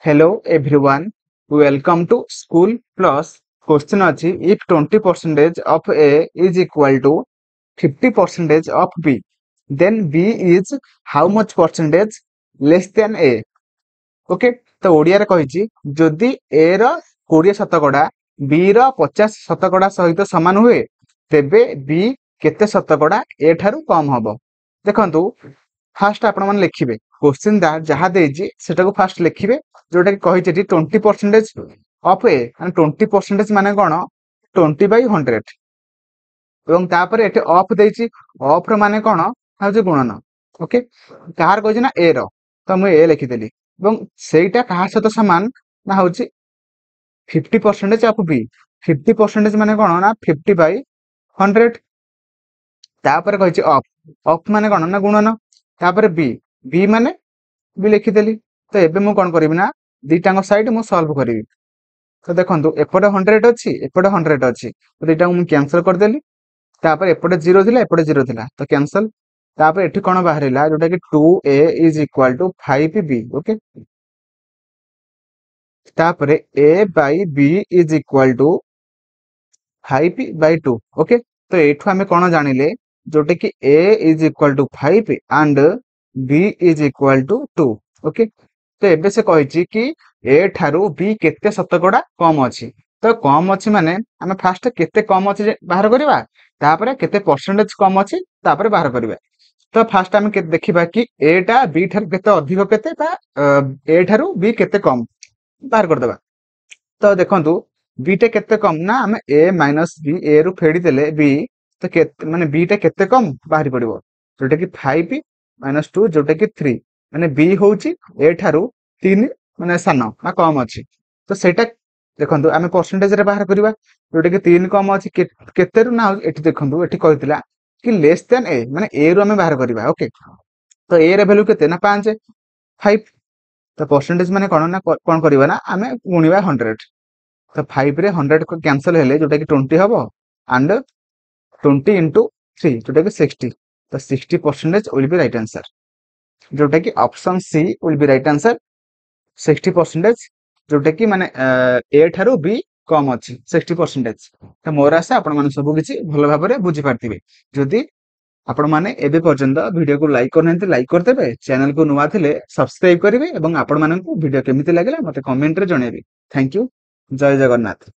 Hello everyone, welcome to School Plus. Question अछि if 20% of A is equal to 50% of B, then B is how much percentage less than A? Okay तो ओडिया रे कहिछि जदि A ର 20% B ର 50% सहित समान हुए तेबे B केते शतकड़ा A ठारू कम हबो। देखंतु फास्ट आपण माने लिखिबे क्वेश्चन जहा देछि सेटा को फास्ट लिखिबे जोटा कि कहिछि 20% ऑफ ए माने 20% माने कोन 20/100 एवं तापर एटे ऑफ देछि ऑफ रो माने कोन हाउजे गुणन। ओके कार कहिछि ना ए रो तो मु ए लिखि देली एवं सेटा कहा सहित समान ना होछि 50% ऑफ बी 50% माने कोन ना 50/100 तापर कहिछि ऑफ माने कोन ना गुणन तापर बी बी माने बी लिखिदेली तो एबे मु कोन करिवि ना दीटांग साइड मु सॉल्व करिवि। तो देखंतु एपटे 100 अछि एपटे 100 अछि तो दीटा मु कैंसिल कर देली तापर एपटे 0 थिला एपटे 0 थिला तो कैंसिल तापर एठी कोन बाहरिला जोटा कि 2a is equal to 5b। Okay तापर a by b is equal to 5/2। Okay तो एठु हमें कोन जानिले जोटे कि a is equal to 5 and b is equal to 2। Okay तो एबे से कहिछि कि a ठारू b केते शतकड़ा कम अछि तो कम अछि माने हमें फास्ट केते कम अछि बाहर करबा तापर केते परसेंटेज कम अछि तापर बाहर करबा। तो फास्ट हमें के देखिबा कि a टा b ठारू केते अधिक केते बा a ठारू b केते कम बाहर कर देबा। तो देखंतु b टे केते कम ना हमें a माइनस b a रु फेडी देले b तो केते माने b टे केते कम बाहरी पड़िबो जोटा कि 5 माइनस 2 जोटा कि 3 माने b होउची a ठारू 3 माने सानो ना कम अछि तो सेटा देखंतु हमें परसेंटेज रे बाहर करबा जोटा कि 3 कम अछि केते रु ना एठी देखंतु एठी कहितला कि लेस देन a माने a रु हमें बाहर करबा। ओके तो a रे वैल्यू केते ना 5 तो परसेंटेज माने कोन ना कोन करबा ना हमें गुणिबा 100 तो 5 रे 100 को कैंसिल हेले जोटा कि 20 हबो एंड 20 into 3 जोटा कि 60 तो 60% विल बी राइट आंसर जोटा कि option C will be right answer 60% जोटा कि माने ए ठारू बी कम अछि 60%। तो मोर आशा आपण माने सब किछि भलो भाबरे बुझि पारतिबे जदि आपण माने एबे पर्यंत वीडियो को लाइक करनते लाइक करतेबे चैनल को नुवा थिले सब्सक्राइब करिवे एवं आपण माननकु वीडियो केमिति लागला मते कमेंट रे जणेबे। थैंक यू जय जगन्नाथ।